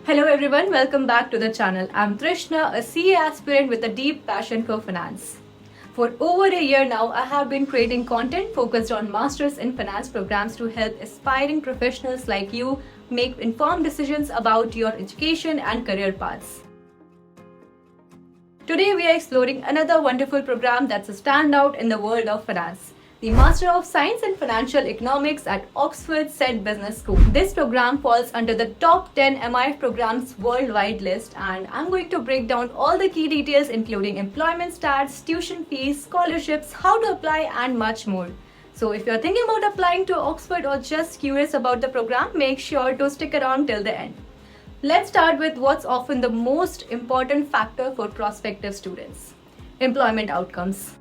Hello everyone, welcome back to the channel. I'm Trishna, a CA aspirant with a deep passion for finance. For over a year now, I have been creating content focused on Masters in Finance programs to help aspiring professionals like you make informed decisions about your education and career paths. Today we are exploring another wonderful program that's a standout in the world of finance. The Master of Science in Financial Economics at Oxford Said Business School. This program falls under the top 10 MIF programs worldwide list, and I'm going to break down all the key details including employment stats, tuition fees, scholarships, how to apply and much more. So if you're thinking about applying to Oxford or just curious about the program, make sure to stick around till the end. Let's start with what's often the most important factor for prospective students: employment outcomes.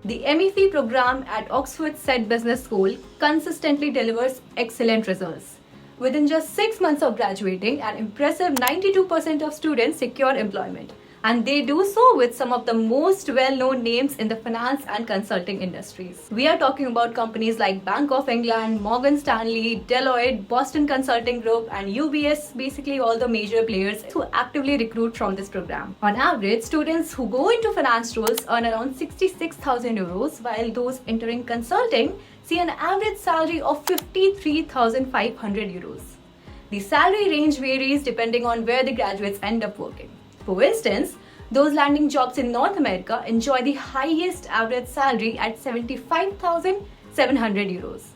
The MEP program at Oxford Said Business School consistently delivers excellent results. Within just 6 months of graduating, an impressive 92% of students secure employment, and they do so with some of the most well-known names in the finance and consulting industries. We are talking about companies like Bank of England, Morgan Stanley, Deloitte, Boston Consulting Group, and UBS, basically all the major players who actively recruit from this program. On average, students who go into finance roles earn around 66,000 euros, while those entering consulting see an average salary of 53,500 euros. The salary range varies depending on where the graduates end up working. For instance, those landing jobs in North America enjoy the highest average salary at 75,700 euros.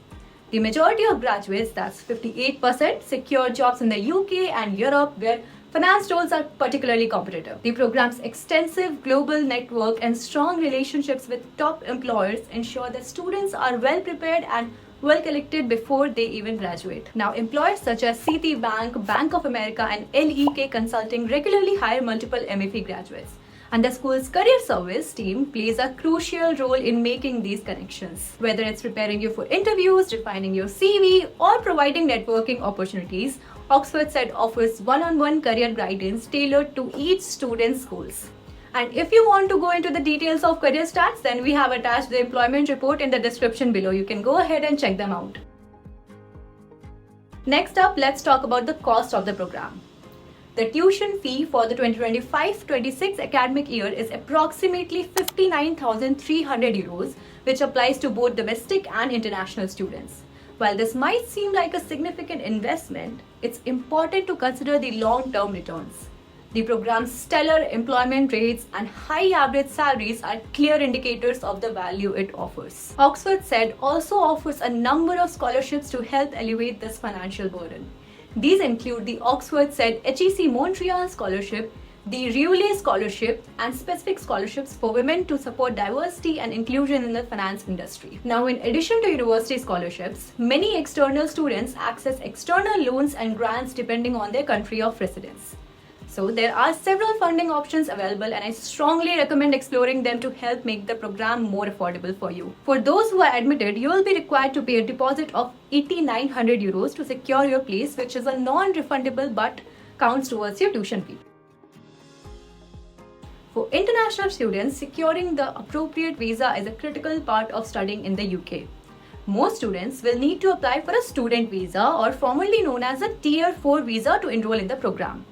The majority of graduates, that's 58%, secure jobs in the UK and Europe, where finance roles are particularly competitive. The program's extensive global network and strong relationships with top employers ensure that students are well prepared and well collected before they even graduate. Now, employers such as Citibank, Bank of America, and LEK Consulting regularly hire multiple MEP graduates, and the school's career service team plays a crucial role in making these connections. Whether it's preparing you for interviews, refining your CV, or providing networking opportunities, Oxford Said offers one-on-one career guidance tailored to each student's goals. And if you want to go into the details of career stats, then we have attached the employment report in the description below. You can go ahead and check them out. Next up, let's talk about the cost of the program. The tuition fee for the 2025-26 academic year is approximately 59,300 euros, which applies to both domestic and international students. While this might seem like a significant investment, it's important to consider the long-term returns. The program's stellar employment rates and high average salaries are clear indicators of the value it offers. Oxford Said also offers a number of scholarships to help elevate this financial burden. These include the Oxford Said HEC Montreal Scholarship, the Reulet Scholarship, and specific scholarships for women to support diversity and inclusion in the finance industry. Now, in addition to university scholarships, many external students access external loans and grants depending on their country of residence. So there are several funding options available, and I strongly recommend exploring them to help make the program more affordable for you. For those who are admitted, you will be required to pay a deposit of 8,900 euros to secure your place, which is a non-refundable but counts towards your tuition fee. For international students, securing the appropriate visa is a critical part of studying in the UK. Most students will need to apply for a student visa, or formerly known as a Tier 4 visa, to enroll in the program.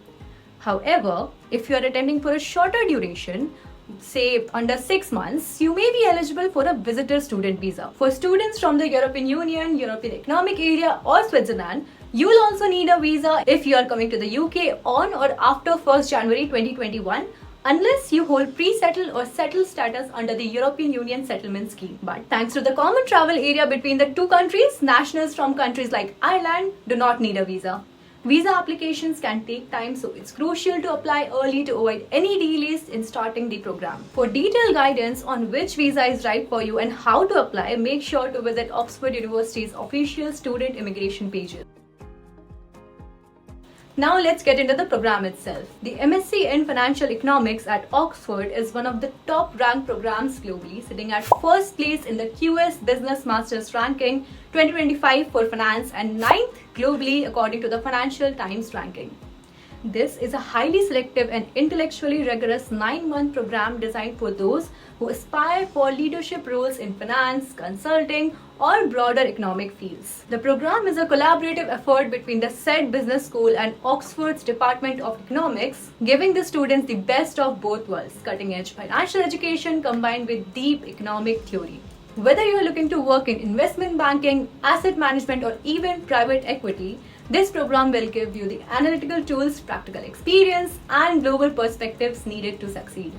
However, if you are attending for a shorter duration, say under 6 months, you may be eligible for a visitor student visa. For students from the European Union, European Economic Area, or Switzerland, you will also need a visa if you are coming to the UK on or after 1st January 2021, unless you hold pre-settled or settled status under the European Union settlement scheme. But thanks to the common travel area between the two countries, nationals from countries like Ireland do not need a visa. Visa applications can take time, so it's crucial to apply early to avoid any delays in starting the program. For detailed guidance on which visa is right for you and how to apply, make sure to visit Oxford University's official student immigration pages. Now let's get into the program itself. The MSc in Financial Economics at Oxford is one of the top ranked programs globally, sitting at first place in the QS Business Masters ranking 2025 for finance and 9th globally according to the Financial Times ranking. This is a highly selective and intellectually rigorous 9-month program designed for those who aspire for leadership roles in finance, consulting, or broader economic fields. The program is a collaborative effort between the Said Business School and Oxford's Department of Economics, giving the students the best of both worlds, cutting-edge financial education combined with deep economic theory. Whether you are looking to work in investment banking, asset management, or even private equity, this program will give you the analytical tools, practical experience, and global perspectives needed to succeed.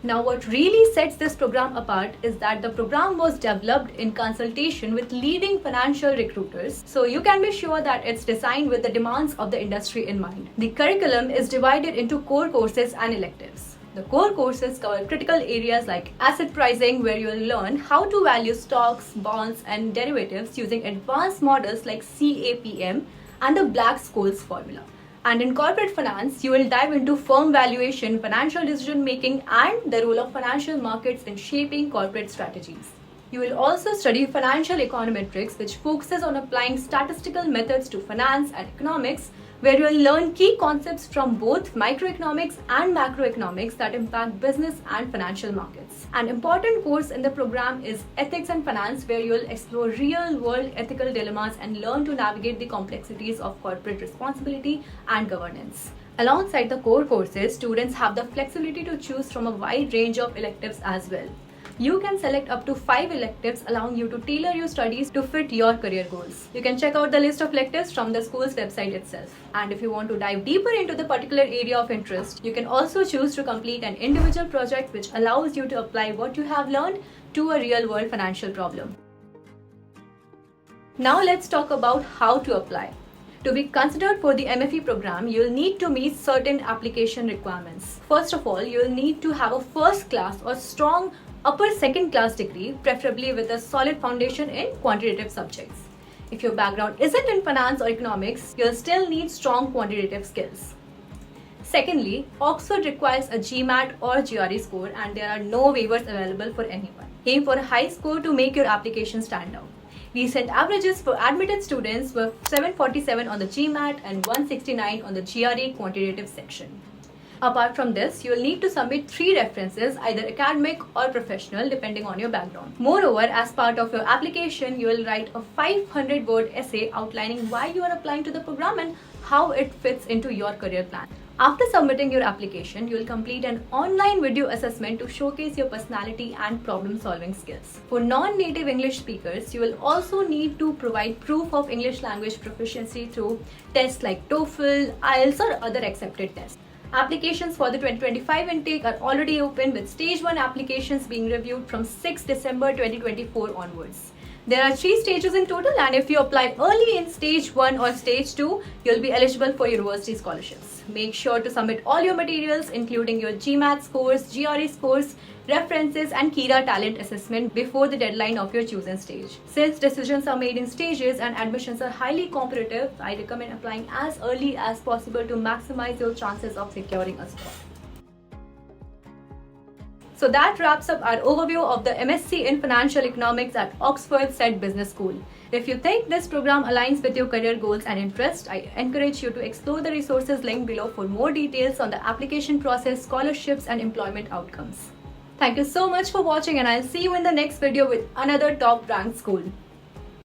Now, what really sets this program apart is that the program was developed in consultation with leading financial recruiters, so you can be sure that it's designed with the demands of the industry in mind. The curriculum is divided into core courses and electives. The core courses cover critical areas like asset pricing, where you will learn how to value stocks, bonds, and derivatives using advanced models like CAPM and the Black-Scholes formula. And in corporate finance, you will dive into firm valuation, financial decision making, and the role of financial markets in shaping corporate strategies. You will also study financial econometrics, which focuses on applying statistical methods to finance and economics, where you will learn key concepts from both microeconomics and macroeconomics that impact business and financial markets. An important course in the program is Ethics and Finance, where you will explore real-world ethical dilemmas and learn to navigate the complexities of corporate responsibility and governance. Alongside the core courses, students have the flexibility to choose from a wide range of electives as well. You can select up to 5 electives, allowing you to tailor your studies to fit your career goals. You can check out the list of electives from the school's website itself. And if you want to dive deeper into the particular area of interest, you can also choose to complete an individual project which allows you to apply what you have learned to a real-world financial problem. Now let's talk about how to apply. To be considered for the MFE program, you'll need to meet certain application requirements. First of all, you'll need to have a first class or strong upper second class degree, preferably with a solid foundation in quantitative subjects. If your background isn't in finance or economics, you'll still need strong quantitative skills. Secondly, Oxford requires a GMAT or GRE score, and there are no waivers available for anyone. Aim for a high score to make your application stand out. Recent averages for admitted students were 747 on the GMAT and 169 on the GRE quantitative section. Apart from this, you will need to submit 3 references, either academic or professional, depending on your background. Moreover, as part of your application, you will write a 500-word essay outlining why you are applying to the program and how it fits into your career plan. After submitting your application, you will complete an online video assessment to showcase your personality and problem-solving skills. For non-native English speakers, you will also need to provide proof of English language proficiency through tests like TOEFL, IELTS, or other accepted tests. Applications for the 2025 intake are already open, with Stage 1 applications being reviewed from 6 December 2024 onwards. There are 3 stages in total, and if you apply early in Stage 1 or Stage 2, you'll be eligible for university scholarships. Make sure to submit all your materials, including your GMAT scores, GRE scores, references, and Kira talent assessment before the deadline of your chosen stage. Since decisions are made in stages and admissions are highly competitive, I recommend applying as early as possible to maximize your chances of securing a spot. So that wraps up our overview of the MSc in Financial Economics at Oxford Said Business School. If you think this program aligns with your career goals and interests, I encourage you to explore the resources linked below for more details on the application process, scholarships, and employment outcomes. Thank you so much for watching, and I'll see you in the next video with another top ranked school.